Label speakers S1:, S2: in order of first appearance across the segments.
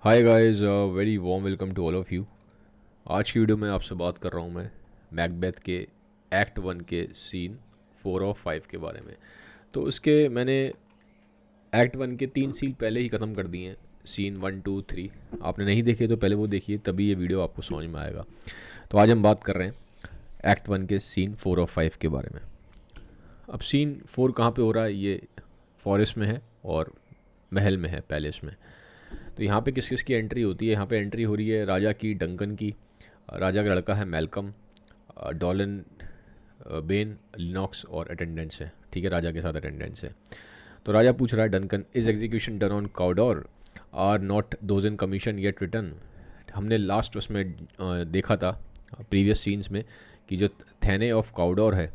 S1: Hi guys, very warm welcome to all of you. आज की video में आपसे बात कर रहा हूँ मैं मैकबेथ के एक्ट वन के सीन 4 और 5 के बारे में। तो उसके मैंने एक्ट वन के 3 सीन पहले ही ख़त्म कर दिए हैं। सीन 1 2 3 आपने नहीं देखे तो पहले वो देखिए, तभी ये वीडियो आपको समझ में आएगा। तो आज हम बात कर रहे हैं एक्ट वन के सीन 4 और 5 के बारे में। अब सीन 4 कहाँ पे हो रहा है? ये फॉरेस्ट में है और महल में है, पैलेस में। तो यहाँ पे किस किस की एंट्री होती है? यहाँ पे एंट्री हो रही है राजा की, डंकन की। राजा का लड़का है मैल्कम, डॉलन, बेन, लिनॉक्स और अटेंडेंट्स है। ठीक है, राजा के साथ अटेंडेंट्स है। तो राजा पूछ रहा है Duncan, is execution done on Cawdor? Are not those in commission yet return? हमने लास्ट उसमें देखा था प्रीवियस सीन्स में कि जो थैने ऑफ काउडोर है,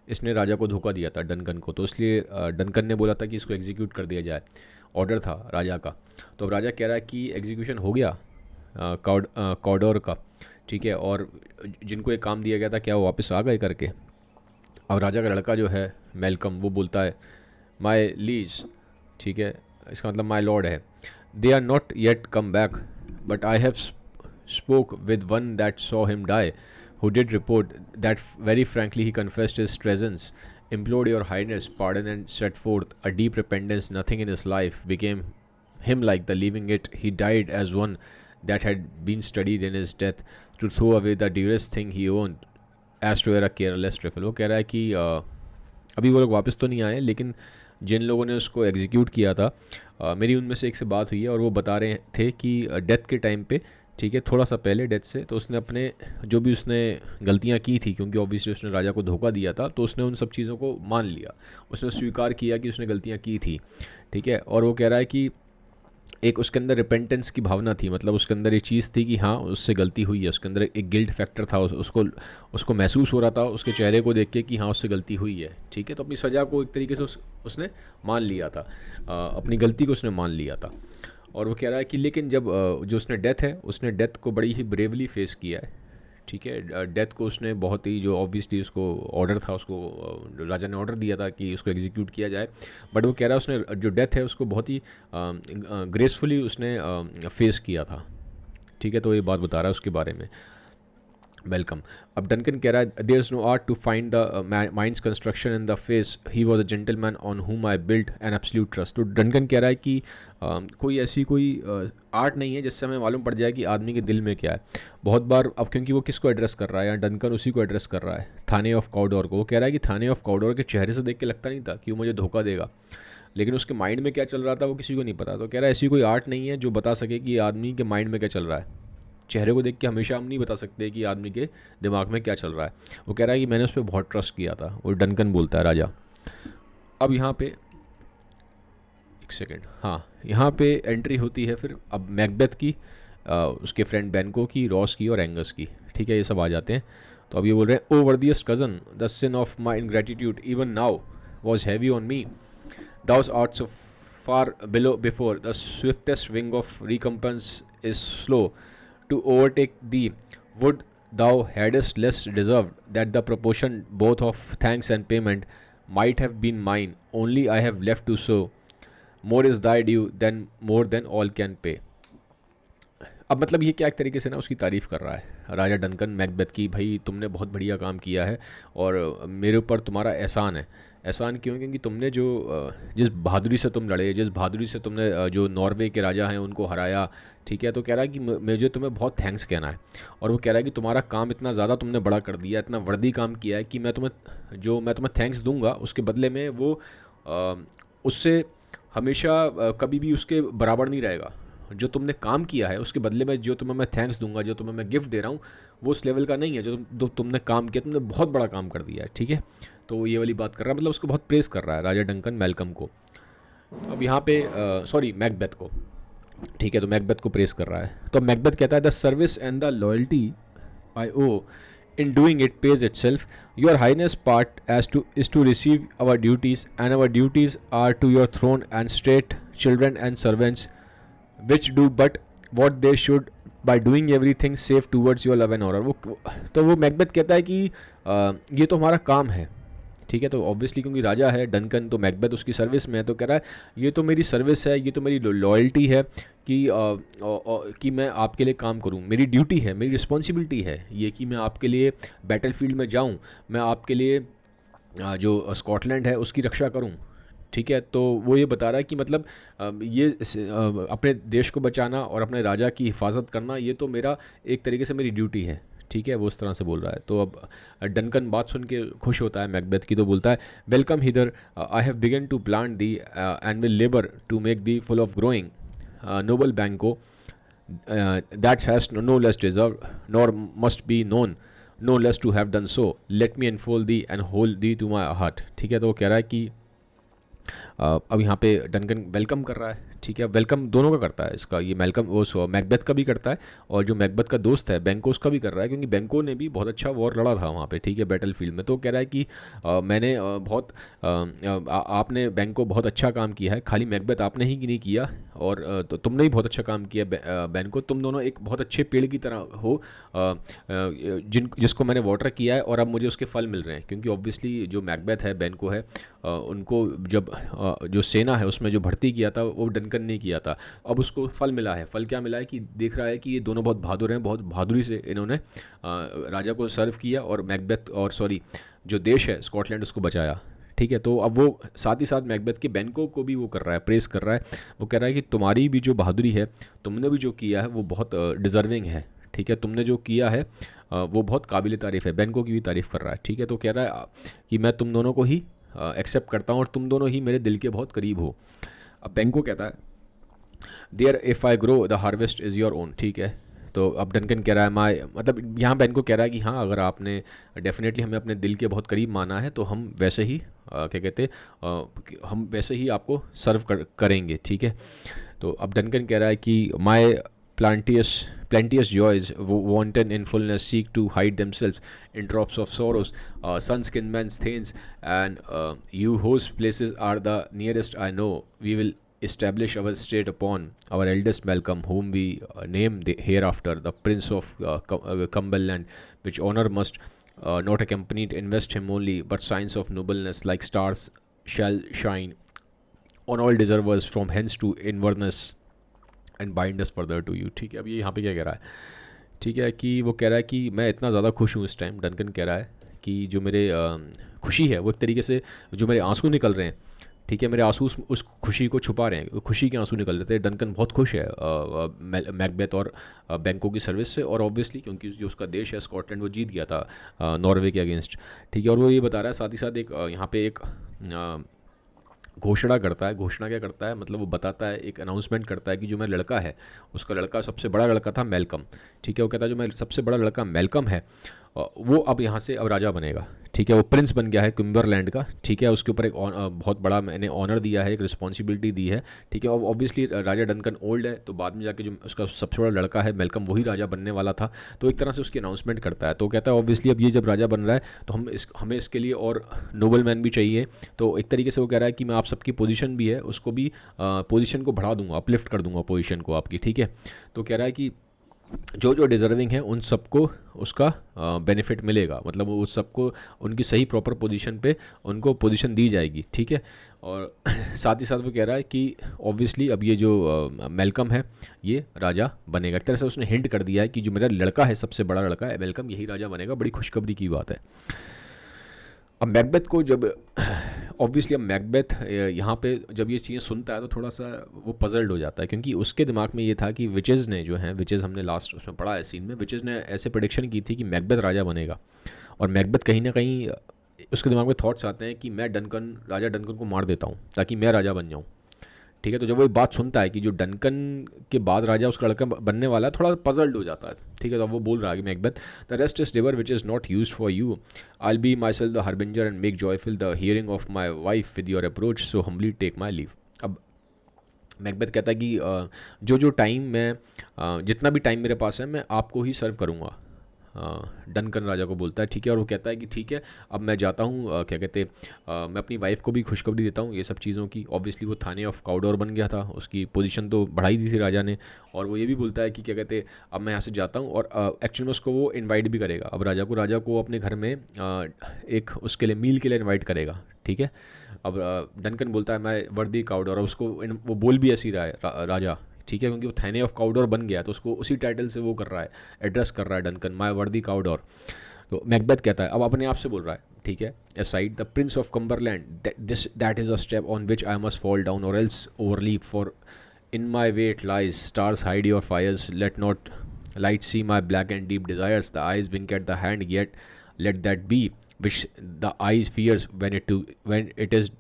S1: इसने राजा को धोखा दिया था डंकन को। तो इसलिए डंकन ने बोला था कि इसको एग्जीक्यूट कर दिया जाए, ऑर्डर था राजा का। तो अब राजा कह रहा है कि एग्जीक्यूशन हो गया काउडोर का, ठीक है, और जिनको ये काम दिया गया था क्या वो वापस आ गए करके। अब राजा का लड़का जो है मेलकम, वो बोलता है माई लीज, ठीक है, इसका मतलब माई लॉर्ड है। They are not yet come back, but I have spoke with one that saw him die, who did report that very frankly he confessed his treasons, implored your highness pardon and set forth a deep repentance. Nothing in his life became him like the leaving it. He died as one that had been studied in his death to throw away the dearest thing he owned as to a careless trifle. वो कह रहा है कि अभी वो लोग वापस तो नहीं आए, लेकिन जिन लोगों ने उसको एग्जीक्यूट किया था, मेरी उनमें से एक से बात हुई है और वो बता रहे थे कि डेथ के टाइम पे, ठीक है, थोड़ा सा पहले डेथ से, तो उसने अपने जो भी उसने गलतियां की थी, क्योंकि ऑब्वियसली उसने राजा को धोखा दिया था, तो उसने उन सब चीज़ों को मान लिया, उसने स्वीकार किया कि उसने गलतियां की थी। ठीक है, और वो कह रहा है कि एक उसके अंदर रिपेंटेंस की भावना थी, मतलब उसके अंदर ये चीज़ थी कि हाँ उससे गलती हुई है, उसके अंदर एक गिल्ट फैक्टर था, उसको महसूस हो रहा था उसके चेहरे को देख के कि हाँ उससे गलती हुई है। ठीक है, तो अपनी सज़ा को एक तरीके से उसने मान लिया था, अपनी गलती को उसने मान लिया था। और वो कह रहा है कि लेकिन जब जो उसने डेथ है, उसने डेथ को बड़ी ही ब्रेवली फेस किया है। ठीक है, डेथ को उसने बहुत ही, जो ऑब्वियसली उसको ऑर्डर था, उसको राजा ने ऑर्डर दिया था कि उसको एग्जीक्यूट किया जाए, बट वो कह रहा है उसने जो डेथ है उसको बहुत ही ग्रेसफुली उसने फेस किया था। ठीक है, तो ये बात बता रहा है उसके बारे में वेलकम। अब डंकन कह रहा है there is no art to find the mind's construction in the face, he was a gentleman on whom I built an absolute trust. तो डंकन कह रहा है कि कोई ऐसी कोई आर्ट नहीं है जिससे हमें मालूम पड़ जाए कि आदमी के दिल में क्या है। बहुत बार अब, क्योंकि वो किसको एड्रेस कर रहा है, या डंकन उसी को एड्रेस कर रहा है, थाने ऑफ काउडोर को। वो कह रहा है कि थाने ऑफ काउडोर के चेहरे से देख के लगता नहीं था कि वो मुझे धोखा देगा, लेकिन उसके माइंड में क्या चल रहा था वो किसी को नहीं पता। तो कह रहा है ऐसी कोई आर्ट नहीं है जो बता सके कि आदमी के माइंड में क्या चल रहा है। चेहरे को देख के हमेशा हम नहीं बता सकते कि आदमी के दिमाग में क्या चल रहा है। वो कह रहा है कि मैंने उस पर बहुत ट्रस्ट किया था, वो डंकन बोलता है राजा। अब यहाँ पे एक सेकेंड, हाँ, यहाँ पे एंट्री होती है फिर अब मैकबेथ की, उसके फ्रेंड बेनको की, रॉस की और एंगस की। ठीक है, ये सब आ जाते हैं। तो अब ये बोल रहे हैं, O worthiest cousin, the sin of my ingratitude even now was heavy on me, thou art so far below before the swiftest wing of recompense is slow to overtake thee. Would thou hadst less deserved that the proportion both of thanks and payment might have been mine, only I have left to so. More is thy due than more than all can pay. अब मतलब ये क्या एक तरीके से ना उसकी तारीफ़ कर रहा है राजा डंकन मैकबेथ की, भाई तुमने बहुत बढ़िया काम किया है और मेरे ऊपर तुम्हारा एहसान है। एहसान क्यों? क्योंकि तुमने जो जिस बहादुरी से तुम लड़े, जिस बहादुरी से तुमने जो नॉर्वे के राजा हैं उनको हराया। ठीक है, तो कह रहा है कि मुझे तुम्हें बहुत थैंक्स कहना है। और वो कह रहा है कि तुम्हारा काम इतना ज़्यादा तुमने बड़ा कर दिया, इतना वर्दी काम किया है कि मैं तुम्हें थैंक्स दूंगा, उसके बदले में वो उससे हमेशा कभी भी उसके बराबर नहीं रहेगा। जो तुमने काम किया है उसके बदले में जो तुम्हें मैं थैंक्स दूंगा, जो तुम्हें मैं गिफ्ट दे रहा हूँ, वो उस लेवल का नहीं है जो तुमने काम किया। तुमने बहुत बड़ा काम कर दिया है। ठीक है, तो ये वाली बात कर रहा है, मतलब उसको बहुत प्रेस कर रहा है राजा डंकन मैल्कम को। अब यहाँ पे सॉरी मैकबेथ को, ठीक है, तो मैकबेथ को प्रेस कर रहा है। तो मैकबेथ कहता है the service and the loyalty I owe in doing it pays itself. Your highness part is to receive our duties, and our duties are to your throne and state, children and servants, which do but what they should by doing everything safe towards your love and honor. वो Macbeth कहता है कि ये तो हमारा काम है। ठीक है, तो ऑब्वियसली क्योंकि राजा है डंकन, तो मैकबेथ उसकी सर्विस में है, तो कह रहा है ये तो मेरी सर्विस है, ये तो मेरी लॉयल्टी है कि मैं आपके लिए काम करूं, मेरी ड्यूटी है, मेरी रिस्पॉन्सिबिलिटी है ये कि मैं आपके लिए बैटलफील्ड में जाऊं, मैं आपके लिए जो स्कॉटलैंड है उसकी रक्षा करूं। ठीक है, तो वो ये बता रहा है कि मतलब अपने देश को बचाना और अपने राजा की हिफाजत करना ये तो मेरा एक तरीके से मेरी ड्यूटी है। ठीक है, वो उस तरह से बोल रहा है। तो अब डंकन बात सुन के खुश होता है मैकबेथ की, तो बोलता है welcome hither, I have begun to plant thee and will labour to make thee full of growing noble banco that has no less deserved nor must be known no less to have done so, let me enfold thee and hold thee to my heart। ठीक है, तो वो कह रहा है कि अब यहाँ पे डंकन वेलकम कर रहा है। ठीक है, वेलकम दोनों का करता है इसका, ये मैलकम वो मैकबेथ का भी करता है और जो मैकबेथ का दोस्त है बेंको उसका भी कर रहा है, क्योंकि बेंको ने भी बहुत अच्छा वॉर लड़ा था वहाँ पे। ठीक है, बैटल फील्ड में। तो कह रहा है कि मैंने आपने बेंको बहुत अच्छा काम किया है, खाली मैकबेथ आपने ही नहीं किया और तो तुमने ही बहुत अच्छा काम किया बेंको, तुम दोनों एक बहुत अच्छे पेड़ की तरह हो जिसको मैंने वाटर किया है और अब मुझे उसके फल मिल रहे हैं। क्योंकि ऑब्वियसली जो मैकबेथ है, बेंको है, उनको जब जो सेना है उसमें जो भर्ती किया था वो डंकन ने किया था, अब उसको फल मिला है। फल क्या मिला है कि देख रहा है कि ये दोनों बहुत बहादुर हैं, बहुत बहादुरी से इन्होंने राजा को सर्व किया और मैकबेथ और जो देश है स्कॉटलैंड उसको बचाया। ठीक है, तो अब वो साथ ही साथ मैकबेथ के बेंको को भी वो कर रहा है, प्रेस कर रहा है। वो कह रहा है कि तुम्हारी भी जो बहादुरी है, तुमने भी जो किया है वो बहुत डिज़र्विंग है। ठीक है, तुमने जो किया है वो बहुत काबिल तारीफ़ है। बेंको की भी तारीफ़ कर रहा है। ठीक है, तो कह रहा है कि मैं तुम दोनों को ही एक्सेप्ट करता हूँ और तुम दोनों ही मेरे दिल के बहुत करीब हो। अब बेंको कहता है there if I grow the harvest is your own. ठीक है, तो अब डंकन कह रहा है मतलब यहाँ बेंको कह रहा है कि हाँ, अगर आपने डेफिनेटली हमें अपने दिल के बहुत करीब माना है तो हम वैसे ही क्या कहते हम वैसे ही आपको सर्व करेंगे। ठीक है, तो अब डंकन कह रहा है कि माई plenteous joys wanton in fullness seek to hide themselves in drops of sorrows, sun-skinned man's thanes, and you whose places are the nearest I know, we will establish our state upon our eldest Malcolm, whom we name hereafter the Prince of Cumberland, which honor must not accompany to invest him only, but signs of nobleness like stars shall shine on all deservers from hence to Inverness and bind us further to you. ठीक है, अब ये यहाँ पे क्या कह रहा है? ठीक है, कि वो कह रहा है कि मैं इतना ज़्यादा खुश हूँ इस टाइम। डंकन कह रहा है कि जो मेरे खुशी है वो एक तरीके से जो मेरे आंसू निकल रहे हैं, ठीक है, मेरे आंसू उस खुशी को छुपा रहे हैं, खुशी के आंसू निकल रहे थे। डंकन बहुत खुश है मैकबेथ और बेंको की सर्विस से, और ऑब्वियसली क्योंकि जो उसका देश है स्कॉटलैंड वो जीत गया था नॉर्वे के अगेंस्ट। ठीक है, और वो ये बता रहा है साथ ही साथ एक यहाँ पे एक घोषणा करता है। घोषणा क्या करता है, मतलब वो बताता है, एक अनाउंसमेंट करता है कि जो मेरा लड़का है, उसका लड़का सबसे बड़ा लड़का था मैलकम। ठीक है, वो कहता है जो मेरा सबसे बड़ा लड़का मैलकम है वो अब यहाँ से अब राजा बनेगा। ठीक है, वो प्रिंस बन गया है कुम्बरलैंड का। ठीक है, उसके ऊपर एक बहुत बड़ा मैंने ऑनर दिया है, एक रिस्पॉन्सिबिलिटी दी है। ठीक है, और ऑब्वियसली राजा डंकन ओल्ड है, तो बाद में जाके जो उसका सबसे बड़ा लड़का है मैलकम वही राजा बनने वाला था। तो एक तरह से उसकी अनाउंसमेंट करता है। तो कहता है ऑब्वियसली अब ये जब राजा बन रहा है तो हमें इसके लिए और नोबल मैन भी चाहिए। तो एक तरीके से वो कह रहा है कि मैं आप सबकी पोजीशन भी है उसको भी पोजीशन को बढ़ा दूंगा, अपलिफ्ट कर दूंगा पोजीशन को आपकी। ठीक है, तो कह रहा है कि जो जो डिज़र्विंग है उन सबको उसका बेनिफिट मिलेगा, मतलब उस सबको उनकी सही प्रॉपर पोजीशन पे उनको पोजीशन दी जाएगी। ठीक है, और साथ ही साथ वो कह रहा है कि ऑब्वियसली अब ये जो मैलकम है ये राजा बनेगा। एक तरह से उसने हिंट कर दिया है कि जो मेरा लड़का है, सबसे बड़ा लड़का है मैलकम, यही राजा बनेगा। बड़ी खुशखबरी की बात है। अब मैकबेथ को जब ऑब्वियसली अब मैकबेथ यहाँ पे जब ये चीज़ें सुनता है तो थोड़ा सा वो पजल्ड हो जाता है, क्योंकि उसके दिमाग में ये था कि विचेज़ ने जो है, विचेज़ हमने लास्ट उसमें पढ़ा है सीन में, विचेज़ ने ऐसे प्रेडिक्शन की थी कि मैकबेथ राजा बनेगा। और मैकबेथ कहीं ना कहीं उसके दिमाग में थॉट्स आते हैं कि मैं राजा डंकन को मार देता हूँ ताकि मैं राजा बन जाऊँ। ठीक है, तो जब वो बात सुनता है कि जो डंकन के बाद राजा उसका लड़का बनने वाला है, थोड़ा पजल्ड हो जाता है। ठीक है, तो अब वो बोल रहा है कि Macbeth, the rest is river which is not use for you, I will be myself the harbinger and make joyful the hearing of my wife with your approach, so humbly take my leave. अब Macbeth कहता है कि जो time मैं जितना भी time मेरे पास है मैं आपको ही सर्व करूँगा। डंकन राजा को बोलता है। ठीक है, और वो कहता है कि ठीक है अब मैं जाता हूँ, क्या कहते मैं अपनी वाइफ को भी खुशखबरी देता हूँ ये सब चीज़ों की। ऑब्वियसली वो थाने ऑफ काउडोर बन गया था, उसकी पोजीशन तो बढ़ाई दी थी राजा ने। और वो ये भी बोलता है कि क्या कहते अब मैं यहाँ से जाता हूँ, और एक्चुअल में उसको वो इन्वाइट भी करेगा अब राजा को अपने घर में एक उसके लिए मील के लिए इन्वाइट करेगा। ठीक है, अब डंकन बोलता है मैं वर्दी काउडोर, और उसको वो बोल भी ऐसी रहा है राजा ठीक है, क्योंकि वो थैने ऑफ काउडोर बन गया तो उसको उसी टाइटल से वो कर रहा है, एड्रेस कर रहा है डंकन, माय वर्दी काउडोर। तो मैकबेथ कहता है, अब अपने आप से बोल रहा है, ठीक है, aside the prince of Cumberland that is a step on which I must fall down or else overleap, for in my way it lies, stars hide your fires, let not light see my black and deep desires, the eyes wink at the hand, yet let that be which the eyes fears when it is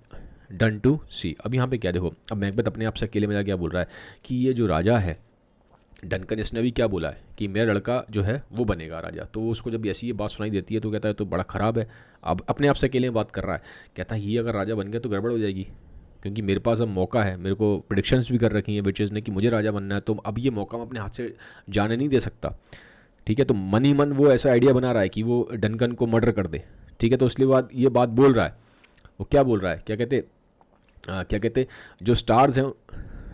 S1: done to see। अब यहाँ पे क्या देखो, अब Macbeth अपने आप से अकेले में क्या बोल रहा है कि ये जो राजा है डंकन, इसने भी क्या बोला है कि मेरा लड़का जो है वो बनेगा राजा। तो उसको जब ऐसी ये बात सुनाई देती है तो कहता है तो बड़ा ख़राब है। अब अपने आप से अकेले में बात कर रहा है, कहता है ये अगर राजा बन गया तो गड़बड़ हो जाएगी, क्योंकि मेरे पास अब मौका है, मेरे को प्रिडिक्शंस भी कर रखी हैं विचेस ने कि मुझे राजा बनना है, तो अब ये मौका मैं अपने हाथ से जाने नहीं दे सकता। ठीक है, तो मन ही मन वो ऐसा आइडिया बना रहा है कि वो डंकन को मर्डर कर दे। ठीक है, तो इसलिए बाद ये बात बोल रहा है, वो क्या बोल रहा है, क्या कहते जो स्टार्स हैं,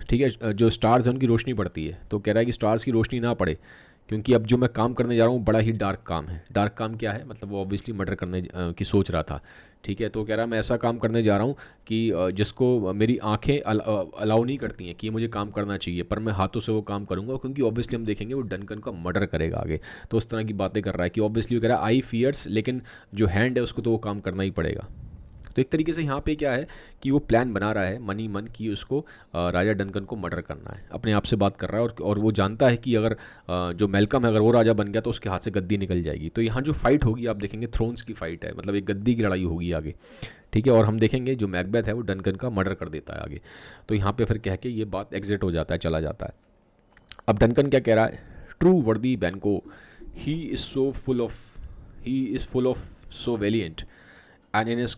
S1: ठीक है, जो स्टार्स हैं उनकी रोशनी पड़ती है, तो कह रहा है कि स्टार्स की रोशनी ना पड़े, क्योंकि अब जो मैं काम करने जा रहा हूँ बड़ा ही डार्क काम है। डार्क काम क्या है, मतलब वो ऑब्वियसली मर्डर करने की सोच रहा था। ठीक है, तो कह रहा है मैं ऐसा काम करने जा रहा हूँ कि जिसको मेरी आंखें अलाउ नहीं करती हैं कि मुझे काम करना चाहिए, पर मैं हाथों से वो काम करूँगा, क्योंकि ऑब्वियसली हम देखेंगे वो डंकन का मर्डर करेगा आगे। तो उस तरह की बातें कर रहा है कि ऑब्वियसली वो कह रहा है आई फियर्स, लेकिन जो हैंड है उसको तो वो काम करना ही पड़ेगा। तो एक तरीके से यहाँ पे क्या है कि वो प्लान बना रहा है मन ही मन कि उसको राजा डंकन को मर्डर करना है। अपने आप से बात कर रहा है और वो जानता है कि अगर जो मेलकम है अगर वो राजा बन गया तो उसके हाथ से गद्दी निकल जाएगी। तो यहाँ जो फाइट होगी आप देखेंगे थ्रोन्स की फाइट है, मतलब एक गद्दी की लड़ाई होगी आगे। ठीक है, और हम देखेंगे जो मैकबेथ है वो डंकन का मर्डर कर देता है आगे। तो यहाँ पे फिर कह के ये बात एग्जिट हो जाता है, चला जाता है। अब डंकन क्या कह रहा है, true worthy Banquo, he is full of so valiant and in his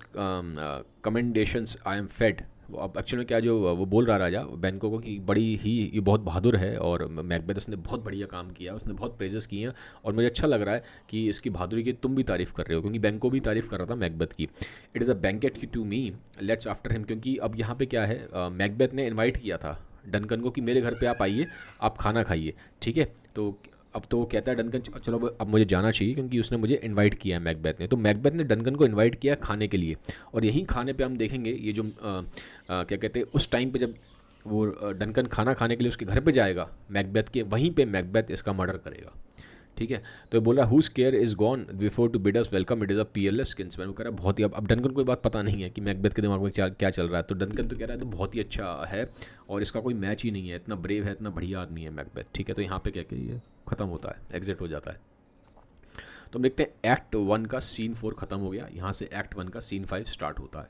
S1: commendations I am fed. अब एक्चुअली में क्या जो वो बोल रहा राजा बैंको को कि बड़ी ही ये बहुत बहादुर है और मैकबेथ उसने बहुत बढ़िया काम किया, उसने बहुत प्रेजेस किए हैं और मुझे अच्छा लग रहा है कि इसकी बहादुरी की तुम भी तारीफ़ कर रहे हो, क्योंकि बैंको भी तारीफ़ कर रहा था मैकबेथ की। इट इज़ अ बैंकेट की to me, let's after him. क्योंकि अब यहाँ पे क्या है, मैकबेथ ने इन्वाइट किया था डंकन को कि मेरे घर पे आप आइए, आप खाना खाइए। ठीक है, तो अब तो वो कहता है डंकन चलो अब मुझे जाना चाहिए, क्योंकि उसने मुझे इनवाइट किया है मैकबेथ ने। तो मैकबेथ ने डंकन को इनवाइट किया खाने के लिए, और यहीं खाने पे हम देखेंगे ये जो क्या कहते हैं उस टाइम पे जब वो डंकन खाना खाने के लिए उसके घर पे जाएगा मैकबेथ के, वहीं पे मैकबेथ इसका मर्डर करेगा। ठीक है, तो ये बोला whose care is gone before to bid us welcome, it is a peerless kinsman. वो कह रहा है बहुत ही, अब डंकन को ये बात पता नहीं है कि मैकबेथ के दिमाग में क्या चल रहा है। तो डंकन तो कह रहा है तो बहुत ही अच्छा है और इसका कोई मैच ही नहीं है, इतना ब्रेव है, इतना बढ़िया आदमी है मैकबेथ। ठीक है, तो यहाँ पे क्या कि ये ख़त्म होता है, एग्जिट हो जाता है। तो हम देखते हैं एक्ट 1 का सीन 4 ख़त्म हो गया, यहाँ से एक्ट 1 का सीन 5 स्टार्ट होता है।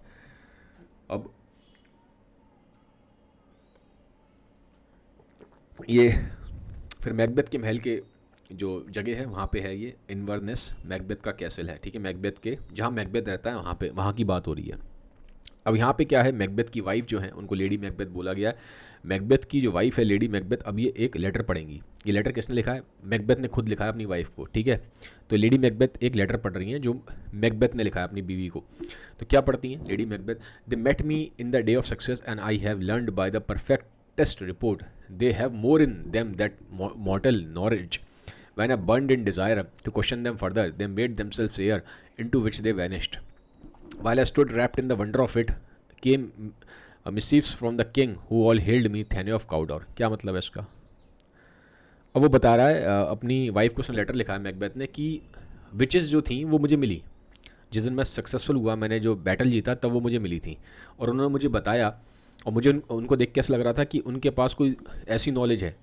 S1: अब ये फिर मैकबेथ के महल के जो जगह है वहाँ पे है ये इन्वर्नेस, मैकबेथ का कैसल है। ठीक है, मैकबेथ के जहाँ मैकबेथ रहता है वहाँ की बात हो रही है। अब यहाँ पे क्या है, मैकबेथ की वाइफ जो है उनको लेडी मैकबेथ बोला गया है। मैकबेथ की जो वाइफ है लेडी मैकबेथ, अब ये एक लेटर पढ़ेंगी। ये लेटर किसने लिखा है, मैकबेथ ने खुद लिखा है अपनी वाइफ को। ठीक है, तो लेडी मैकबेथ एक लेटर पढ़ रही हैं जो मैकबेथ ने लिखा है अपनी बीवी को। तो क्या पढ़ती हैं lady Macbeth, they met me in the day of success and I have learned by the perfectest report, they have more in them that mortal knowledge, when I burned in desire to question them further, they made themselves air into which they vanished. While I stood wrapped in the wonder of it, came missives from the king who all hailed me Thane of Cawdor। क्या मतलब है इसका? अब वो बता रहा है अपनी वाइफ को उसने लेटर लिखा है मैकबेथ ने कि विचेस जो थी वो मुझे मिली जिस दिन मैं सक्सेसफुल हुआ, मैंने जो बैटल जीता तब वो मुझे मिली थी, और उन्होंने मुझे बताया और मुझे उनको देख के ऐसा लग रहा था कि उनके पास कोई ऐसी नॉलेज है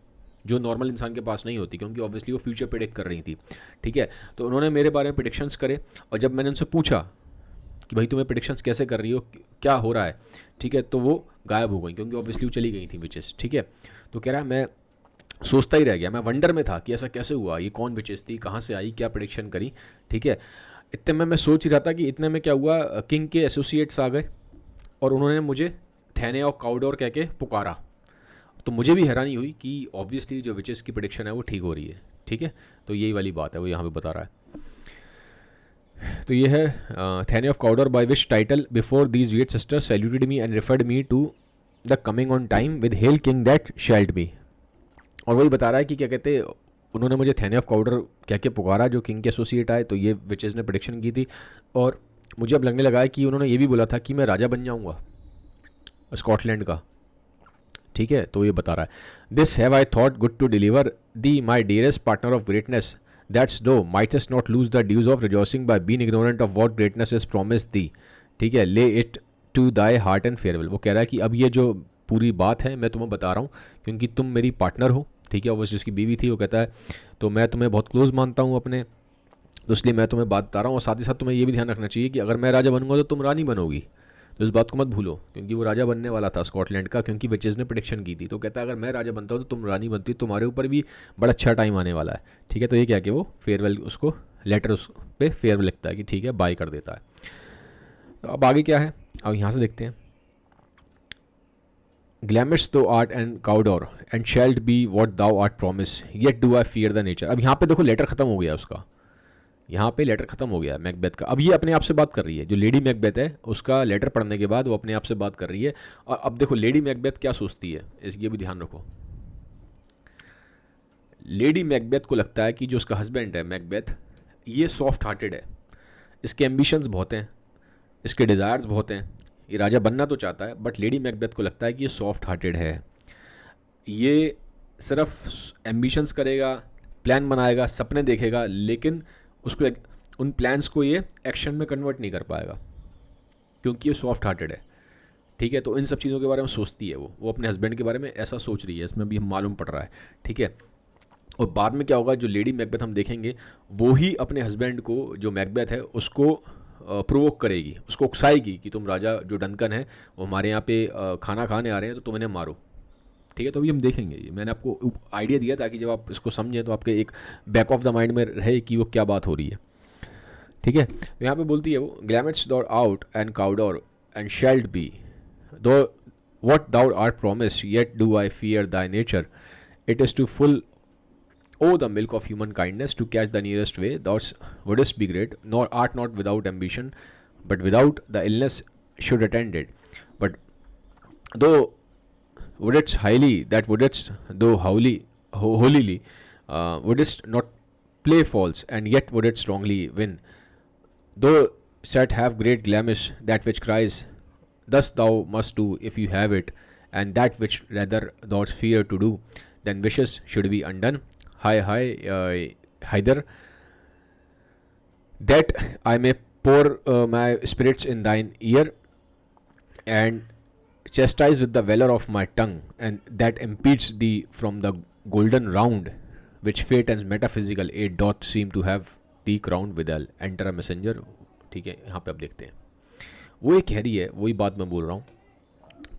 S1: जो नॉर्मल इंसान के पास नहीं होती, क्योंकि ऑब्वियसली वो फ्यूचर प्रेडिक्ट कर रही थी। ठीक है, तो उन्होंने मेरे बारे में प्रेडिक्शंस करे, और जब मैंने उनसे पूछा कि भाई तुम्हें प्रेडिक्शंस कैसे कर रही हो, क्या हो रहा है, ठीक है, तो वो गायब हो गई, क्योंकि ऑब्वियसली वो चली गई थी विचेस। ठीक है, तो कह रहा है मैं सोचता ही रह गया, मैं वंडर में था कि ऐसा कैसे हुआ, ये कौन विचेस थी, कहाँ से आई, क्या प्रेडिक्शन करी। ठीक है, इतने में मैं सोच ही रहा था कि इतने में क्या हुआ, किंग के एसोसिएट्स आ गए और उन्होंने मुझे थैने ऑफ काउडोर कह के पुकारा। तो मुझे भी हैरानी हुई कि ऑब्वियसली जो विचेस की प्रेडिक्शन है वो ठीक हो रही है। ठीक है, तो यही वाली बात है वो यहाँ पे बता रहा है। तो ये है thane of Cawdor by which title before these weird sisters saluted me and referred me to the coming on time with hail king that shalt me. और वही बता रहा है कि क्या कहते हैं उन्होंने मुझे थैने ऑफ काउडोर कह के पुकारा जो किंग के एसोसिएट आए, तो ये विचेस ने प्रेडिक्शन की थी, और मुझे अब लगने लगा है कि उन्होंने ये भी बोला था कि मैं राजा बन जाऊँगा स्कॉटलैंड का। ठीक है, तो ये बता रहा है this have I thought good to deliver thee my dearest partner of greatness that thou mightst not lose the dues of rejoicing by being ignorant of what greatness is promise thee, ठीक है, lay it to thy heart and farewell. वो कह रहा है कि अब ये जो पूरी बात है मैं तुम्हें बता रहा हूँ क्योंकि तुम मेरी पार्टनर हो, ठीक है, वो जिसकी बीवी थी, वो कहता है तो मैं तुम्हें बहुत क्लोज मानता हूँ अपने, तो इसलिए मैं तुम्हें बात बता रहा हूँ। और साथ ही साथ तुम्हें ये भी ध्यान रखना चाहिए कि अगर मैं राजा बनूंगा तो तुम रानी बनोगी, तो इस बात को मत भूलो, क्योंकि वो राजा बनने वाला था स्कॉटलैंड का, क्योंकि विचेस ने प्रेडिक्शन की थी। तो कहता है अगर मैं राजा बनता हूँ तो तुम रानी बनती, तुम्हारे ऊपर भी बड़ा अच्छा टाइम आने वाला है, ठीक है। तो ये क्या कि वो फेयरवेल, उसको लेटर उस पर फेयरवेल लिखता है कि ठीक है, बाय कर देता है। तो अब आगे क्या है, अब यहाँ से देखते हैं। Glamis thou art and Cawdor and shalt be what thou art promise yet do I fear the nature. अब यहाँ पे देखो लेटर खत्म हो गया उसका, यहाँ पे लेटर खत्म हो गया मैकबेथ का। अब ये अपने आप से बात कर रही है, जो लेडी मैकबेथ है उसका लेटर पढ़ने के बाद वो अपने आप से बात कर रही है। और अब देखो लेडी मैकबेथ क्या सोचती है, इसकी भी ध्यान रखो। लेडी मैकबेथ को लगता है कि जो उसका हस्बैंड है मैकबेथ, ये सॉफ्ट हार्टेड है, इसके एम्बिशंस बहुत हैं, इसके डिज़ायर्स बहुत हैं, ये राजा बनना तो चाहता है, बट लेडी मैकबेथ को लगता है कि ये सॉफ्ट हार्टेड है, ये सिर्फ एम्बिशंस करेगा, प्लान बनाएगा, सपने देखेगा, लेकिन उसको उन प्लान्स को ये एक्शन में कन्वर्ट नहीं कर पाएगा क्योंकि ये सॉफ्ट हार्टेड है, ठीक है। तो इन सब चीज़ों के बारे में सोचती है वो अपने हस्बैंड के बारे में ऐसा सोच रही है, इसमें भी हम मालूम पड़ रहा है, ठीक है। और बाद में क्या होगा, जो लेडी मैकबेथ हम देखेंगे वो ही अपने हस्बैंड को, जो मैकबेथ है, उसको प्रोवोक करेगी, उसको उकसाएगी कि तुम राजा जो डंकन है वो हमारे यहाँ पे खाना खाने आ रहे हैं तो तुम इन्हें मारो, ठीक है। तो अभी हम देखेंगे, ये मैंने आपको आइडिया दिया ताकि जब आप इसको समझें तो आपके एक बैक ऑफ द माइंड में रहे कि वो क्या बात हो रही है, ठीक है। तो यहाँ पे बोलती है वो Glamis thou art and Cawdor and shalt be thou what thou art promise yet do I fear thy nature it is too full Oh, the milk of human kindness to catch the nearest way, thou wouldst be great, nor art not without ambition, but without the illness should attend it. But though wouldst highly, that wouldst, though holily, wouldst not play false, and yet wouldst strongly win. Though set have great glamish, that which cries, thus thou must do if you have it, and that which rather thou fear to do, then wishes should be undone. Hyder, that I may pour my spirits in thine ear, and chastise with the valor of my tongue, and that impedes thee from the golden round, which fate and metaphysical aid doth seem to have thee crowned withal. Enter a messenger, ठीक है। यहाँ पे आप देखते हैं वो ये कह रही है, वही बात मैं बोल रहा हूँ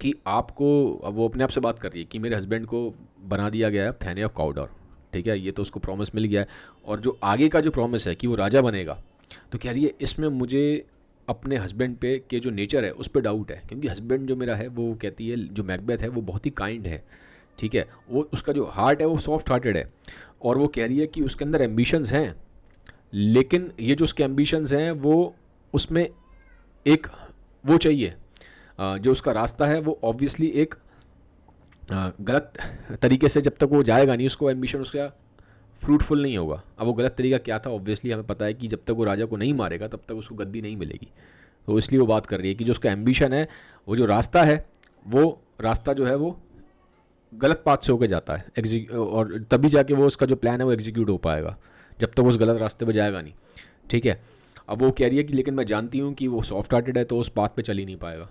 S1: कि आपको, अब वो अपने आप से बात कर रही है कि मेरे हस्बैंड को बना दिया गया है थैने ऑफ काउडोर, ठीक है, ये तो उसको प्रॉमिस मिल गया है। और जो आगे का जो प्रॉमिस है कि वो राजा बनेगा, तो कह रही है इसमें मुझे अपने हस्बैंड पे के जो नेचर है उस पर डाउट है, क्योंकि हस्बैंड जो मेरा है, वो कहती है जो मैकबेथ है वो बहुत ही काइंड है, ठीक है, वो उसका जो हार्ट है वो सॉफ्ट हार्टेड है, और वो कह रही है कि उसके अंदर एम्बिशंस हैं, लेकिन ये जो उसके एम्बिशंस हैं वो उसमें एक वो चाहिए, जो उसका रास्ता है वो ऑब्वियसली एक गलत तरीके से, जब तक वो जाएगा नहीं उसको एम्बिशन उसका फ्रूटफुल नहीं होगा। अब वो गलत तरीका क्या था, ऑब्वियसली हमें पता है कि जब तक वो राजा को नहीं मारेगा तब तक उसको गद्दी नहीं मिलेगी। तो इसलिए वो बात कर रही है कि जो उसका एम्बिशन है, वो जो रास्ता है, वो रास्ता जो है वो गलत पाथ से होकर जाता है, और तभी जाके वो उसका जो प्लान है वो एग्जीक्यूट हो पाएगा, जब तक वो उस गलत रास्ते पर जाएगा नहीं, ठीक है। अब वो कह रही है कि लेकिन मैं जानती हूँ कि वो सॉफ्ट हार्टेड है तो उस पाथ पे चल ही नहीं पाएगा,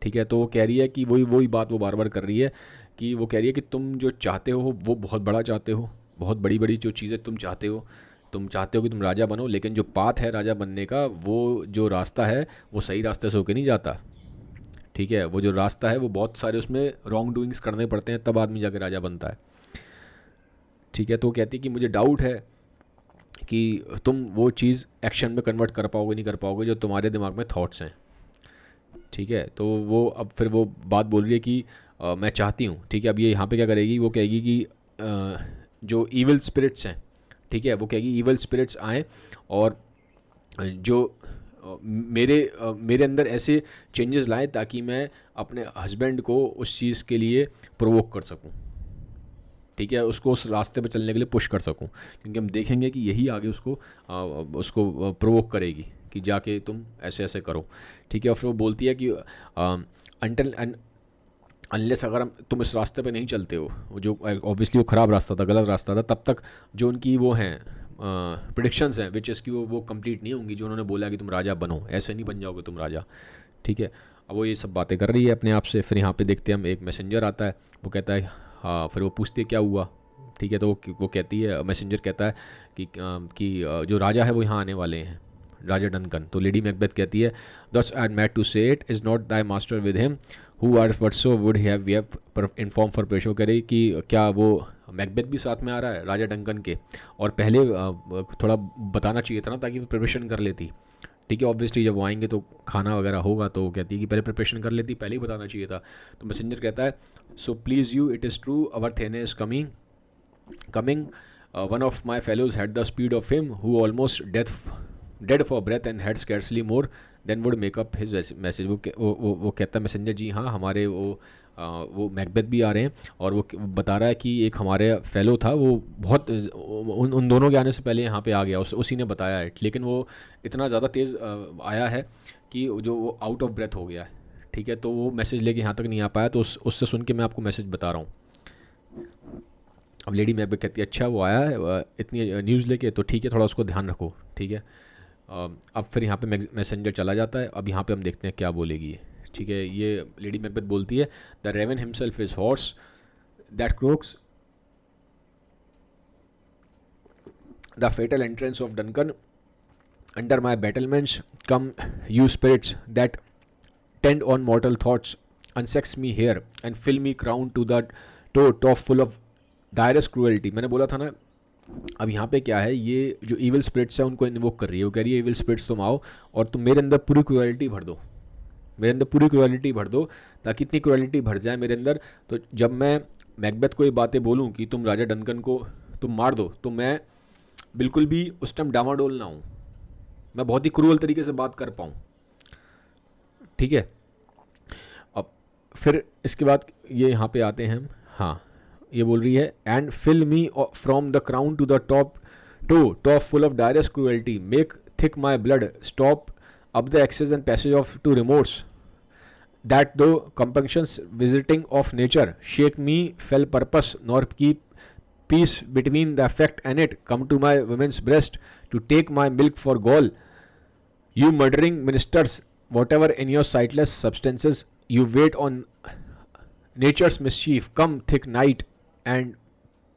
S1: ठीक है। तो वो कह रही है कि वही बात वो बार बार कर रही है कि वो कह रही है कि तुम जो चाहते हो वो बहुत बड़ा चाहते हो, बहुत बड़ी बड़ी जो चीज़ें तुम चाहते हो कि तुम राजा बनो, लेकिन जो पाथ है राजा बनने का, वो जो रास्ता है वो सही रास्ते से होकर नहीं जाता, ठीक है। वो जो रास्ता है वो बहुत सारे उसमें रॉन्ग डूइंग्स करने पड़ते हैं, तब आदमी जाकर राजा बनता है, ठीक है। तो वो कहती है कि मुझे डाउट है कि तुम वो चीज़ एक्शन में कन्वर्ट कर पाओगे नहीं कर पाओगे जो तुम्हारे दिमाग में थॉट्स हैं, ठीक है। तो वो अब फिर वो बात बोल रही है कि मैं चाहती हूँ, ठीक है। अब ये यहाँ पे क्या करेगी, वो कहेगी कि जो ईविल स्पिरिट्स हैं, ठीक है, वो कहेगी ईविल स्पिरिट्स आएँ और जो मेरे अंदर ऐसे चेंजेस लाएं ताकि मैं अपने हस्बैंड को उस चीज़ के लिए प्रोवोक कर सकूं, ठीक है, उसको उस रास्ते पे चलने के लिए पुश कर सकूं, क्योंकि हम देखेंगे कि यही आगे उसको प्रोवोक करेगी कि जाके तुम ऐसे ऐसे करो, ठीक है। और फिर वो बोलती है कि अनलेस अगर तुम इस रास्ते पे नहीं चलते हो, वो जो ऑब्वियसली वो ख़राब रास्ता था, गलत रास्ता था, तब तक जो उनकी वो हैं प्रिडिक्शंस हैं विच इसकी वो कंप्लीट नहीं होंगी, जो उन्होंने बोला कि तुम राजा बनो, ऐसे नहीं बन जाओगे तुम राजा। ठीक है, अब वो ये सब बातें कर रही है अपने आप से। फिर यहाँ पे देखते हैं हम, एक मैसेंजर आता है, वो कहता है हाँ, फिर वो पूछती है क्या हुआ। ठीक है, तो वो कहती है, मैसेंजर कहता है कि जो राजा है वो यहाँ आने वाले हैं, राजा डनकन। तो लेडी मैकबेथ कहती है, thus I mad to say it is not thy master with him who are what so would have we have inform for pressure करे कि क्या वो मैकबेथ भी साथ में आ रहा है राजा डंकन के, और पहले थोड़ा बताना चाहिए था ना, ताकि वो प्रिपरेशन कर लेती। ठीक है, ऑब्वियसली जब वो आएंगे तो खाना वगैरह होगा, तो वो कहती है कि पहले प्रिपरेशन कर लेती, पहले ही बताना चाहिए था। तो मैसेंजर कहता है, so please you, it is true our thane is coming one of my fellows had the speed of him who almost dead for breath and had scarcely more than would make up his message। वो कहता है messenger, जी हाँ, हमारे वो Macbeth भी आ रहे हैं, और वो बता रहा है कि एक हमारे फेलो था, वो बहुत उन दोनों के आने से पहले यहाँ पे आ गया, उसी ने बताया है, लेकिन वो इतना ज़्यादा तेज़ आया है कि जो वो आउट ऑफ ब्रेथ हो गया है। ठीक है, तो वो मैसेज लेके यहाँ तक नहीं आ पाया, तो उससे सुन के मैं आपको मैसेज बता रहा हूँ। अब लेडी मैकबेथ कहती है, अच्छा वो आया है इतनी न्यूज़ लेके, तो ठीक है, थोड़ा उसको ध्यान रखो। ठीक है, अब फिर यहाँ पे मैसेंजर चला जाता है। अब यहाँ पे हम देखते हैं क्या बोलेगी। ठीक है, ये लेडी मैकबेथ बोलती है, the raven himself is hoarse that croaks the fatal entrance of Duncan under my battlements come you spirits that tend on mortal thoughts unsex me here and fill me crown to the top full of direst cruelty. मैंने बोला था ना। अब यहाँ पे क्या है, ये जो ईविल स्पिरिट्स है उनको इन्वोक कर रही है। वो कह रही है, ईविल स्पिरिट्स तुम आओ और तुम मेरे अंदर पूरी क्रूएल्टी भर दो, मेरे अंदर पूरी क्रूएल्टी भर दो, ताकि इतनी क्रूएल्टी भर जाए मेरे अंदर, तो जब मैं मैकबेथ को ये बातें बोलूँ कि तुम राजा डनकन को तुम मार दो, तो मैं बिल्कुल भी उस टाइम डामाडोल ना हूँ, मैं बहुत ही क्रूअल तरीके से बात कर पाऊँ। ठीक है, अब फिर इसके बाद ये यहाँ पे आते हैं हम। हाँ, ये बोल रही है, and fill me from the crown to the top full of direst cruelty, make thick my blood, stop up the access and passage of to remorse, that though compunctions visiting of nature shake me fell purpose, nor keep peace between the effect and it, come to my women's breast to take my milk for gall, you murdering ministers, whatever in your sightless substances you wait on nature's mischief, come thick night and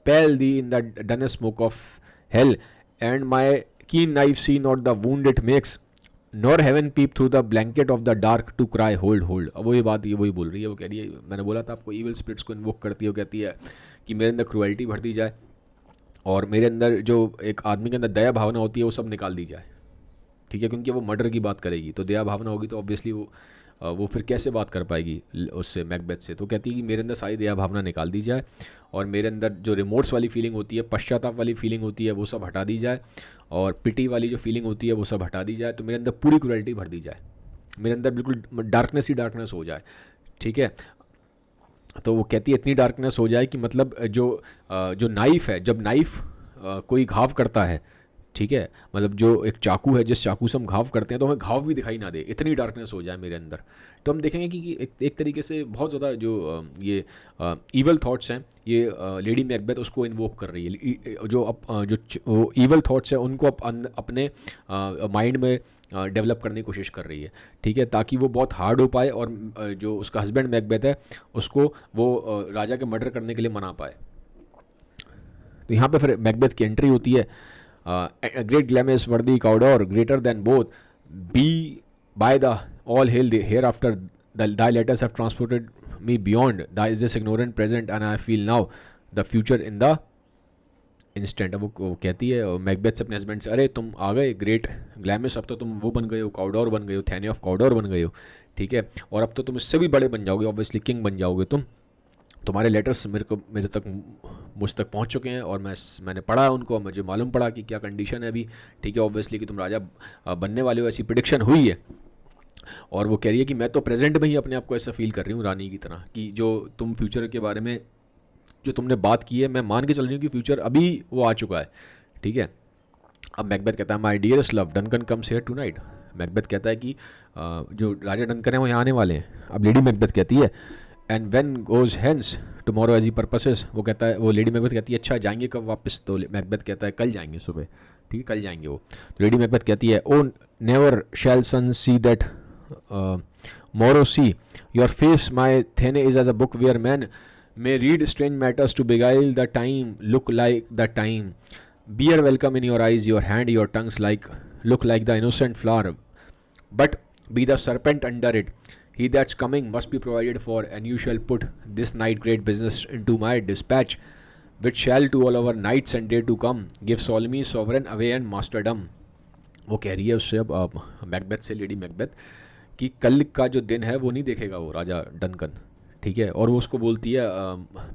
S1: pale thee in the dunnest smoke of hell, and my keen knife see not the wound it makes, nor heaven peep through the blanket of the dark to cry hold hold। अब वो ये बात ये वही बोल रही है। वो कह रही है, मैंने बोला था आपको, ईविल स्पिरिट्स को इन्वोक करती है। वो कहती है कि मेरे अंदर क्रूएल्टी भर दी जाए, और मेरे अंदर जो एक आदमी के अंदर दया भावना होती है वो सब निकाल दी जाए। ठीक है, क्योंकि वो मर्डर की बात करेगी, तो दया भावना होगी तो ऑब्वियसली वो फिर कैसे बात कर पाएगी उससे, मैकबेथ से। तो कहती है कि मेरे अंदर सारी दया भावना निकाल दी जाए, और मेरे अंदर जो रिमोर्स वाली फीलिंग होती है, पश्चाताप वाली फीलिंग होती है, वो सब हटा दी जाए, और पिटी वाली जो फीलिंग होती है वो सब हटा दी जाए, तो मेरे अंदर पूरी क्रूएल्टी भर दी जाए, मेरे अंदर बिल्कुल डार्कनेस ही डार्कनेस हो जाए। ठीक है, तो वो कहती है इतनी डार्कनेस हो जाए कि मतलब जो नाइफ़ है, जब नाइफ़ कोई घाव करता है, ठीक है, मतलब जो एक चाकू है, जिस चाकू से हम घाव करते हैं, तो हमें घाव भी दिखाई ना दे, इतनी डार्कनेस हो जाए मेरे अंदर। तो हम देखेंगे कि एक तरीके से बहुत ज़्यादा जो ये ईवल थॉट्स हैं, ये लेडी मैकबेथ उसको इन्वोक कर रही है। जो ईवल थॉट्स हैं उनको अपने माइंड में डेवलप करने की कोशिश कर रही है। ठीक है, ताकि वो बहुत हार्ड हो पाए, और जो उसका हस्बैंड मैकबेथ है उसको वो राजा के मर्डर करने के लिए मना पाए। तो यहाँ पे फिर मैकबेथ की एंट्री होती है। Great Glamis worthy Cawdor greater than both be by the all hail हेयर आफ्टर thy letters have transported me beyond thy is this ignorant present and I feel now the future in the instant। अब वो कहती है Macbeth से अपने husband से, अरे तुम आ गए ग्रेट ग्लैमस, अब तो तुम वो बन गए हो, काउडोर बन गए हो, थैने ऑफ काउडोर बन गए हो। ठीक है, और अब तो तुम इससे भी बड़े बन जाओगे, ऑब्वियसली किंग बन जाओगे तुम। तुम्हारे लेटर्स मुझ तक पहुंच चुके हैं, और मैंने पढ़ा उनको, मुझे मालूम पड़ा कि क्या कंडीशन है अभी। ठीक है, ऑब्वियसली कि तुम राजा बनने वाले हो, ऐसी प्रेडिक्शन हुई है। और वो कह रही है कि मैं तो प्रेजेंट में ही अपने आप को ऐसा फील कर रही हूँ रानी की तरह, कि जो तुम फ्यूचर के बारे में जो तुमने बात की है, मैं मान के चल रही हूँ कि फ्यूचर अभी वो आ चुका है। ठीक है, अब मैकबेथ कहता है, माई dearest love Duncan comes here tonight. Macbeth कहता है कि जो राजा डनकन है वो यहाँ आने वाले हैं। अब लेडी मैकबेथ कहती है, and when goes hence tomorrow as he purposes, वो कहता है, वो लेडी मैकबेथ कहती है अच्छा जाएंगे कब वापस, तो मैकबेथ कहता है कल जाएंगे सुबह, ठीक है कल जाएंगे वो। तो लेडी मैकबेथ कहती है ओ never shell sun see that morrow see your face my thane is as a book where man may read strange matters to beguile the time, look like the time. Beer welcome in your eyes, your hand, your tongues look like the innocent flower. But be the serpent under it. He that's coming must be provided for, and you shall put this night great business into my dispatch, which shall to all our nights and day to come give Ptolemy sovereign away and masterdom. वो कह रही है उससे अब Macbeth से, lady Macbeth, कि कल का जो दिन है वो नहीं देखेगा वो राजा डनकन, ठीक है। और वो उसको बोलती है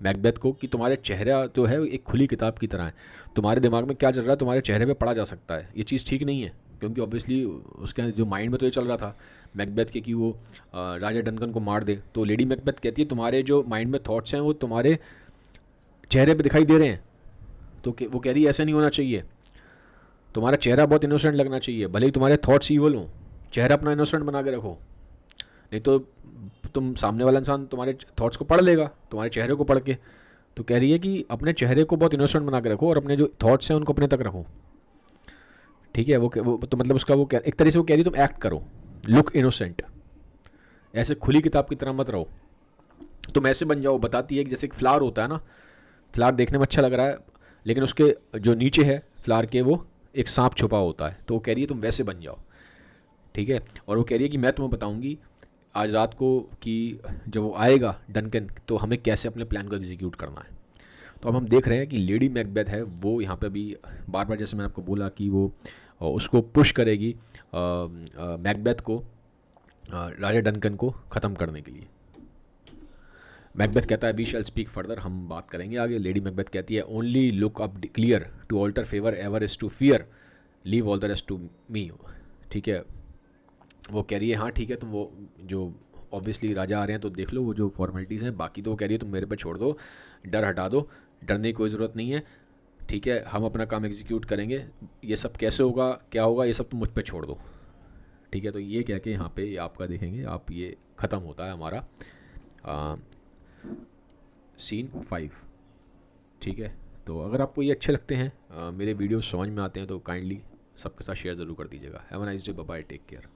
S1: मैकबेथ को कि तुम्हारे चेहरा तो है एक खुली किताब की तरह है, तुम्हारे दिमाग में क्या चल रहा है तुम्हारे चेहरे पे पढ़ा जा सकता है, ये चीज़ ठीक नहीं है। क्योंकि ऑब्वियसली उसके जो माइंड में तो ये चल रहा था मैकबेथ के कि वो राजा डनकन को मार दे। तो लेडी मैकबेथ कहती है तुम्हारे जो माइंड में थॉट्स हैं वो तुम्हारे चेहरे पे दिखाई दे रहे हैं। तो वो कह रही है ऐसा नहीं होना चाहिए, तुम्हारा चेहरा बहुत इनोसेंट लगना चाहिए, भले ही तुम्हारे थॉट्स ईवल हों, चेहरा अपना इनोसेंट बना के रखो, नहीं तो तुम सामने वाला इंसान तुम्हारे थॉट्स को पढ़ लेगा तुम्हारे चेहरे को पढ़ के। तो कह रही है कि अपने चेहरे को बहुत इनोसेंट बना के रखो और अपने जो थॉट्स हैं उनको अपने तक रखो, ठीक है। वो तो मतलब उसका वो एक तरह से वो कह रही तुम एक्ट करो, लुक इनोसेंट, ऐसे खुली किताब की तरह मत रहो, तुम ऐसे बन जाओ। बताती है कि जैसे एक फ्लावर होता है ना, फ्लावर देखने में अच्छा लग रहा है लेकिन उसके जो नीचे है फ्लावर के वो एक सांप छुपा होता है। तो वो कह रही है तुम वैसे बन जाओ, ठीक है। और वो कह रही है कि मैं तुम्हें बताऊंगी आज रात को कि जब वो आएगा डनकन तो हमें कैसे अपने प्लान को एग्जीक्यूट करना है। तो अब हम देख रहे हैं कि लेडी मैकबेथ है वो यहाँ पे अभी बार बार, जैसे मैंने आपको बोला कि वो उसको पुश करेगी मैकबेथ को राजा डनकन को ख़त्म करने के लिए। मैकबेथ कहता है वी शैल स्पीक फर्दर, हम बात करेंगे आगे। लेडी मैकबेथ कहती है only look up clear to alter favour ever is to fear, leave all the rest to me, ठीक है। वो कह रही है हाँ ठीक है, तुम वो जो ऑब्वियसली राजा आ रहे हैं तो देख लो वो जो फॉर्मेलिटीज़ हैं, बाकी तो वो कह रही है तुम मेरे पे छोड़ दो, डर हटा दो, डरने की कोई ज़रूरत नहीं है, ठीक है, हम अपना काम एग्जीक्यूट करेंगे, ये सब कैसे होगा क्या होगा ये सब तुम मुझ पे छोड़ दो, ठीक है। तो ये कह के यहाँ पे आपका देखेंगे आप, ये ख़त्म होता है हमारा सीन 5, ठीक है। तो अगर आपको ये अच्छे लगते हैं मेरे वीडियोस समझ में आते हैं तो काइंडली सबके साथ शेयर ज़रूर कर दीजिएगा। Have a nice day, bye bye, take care.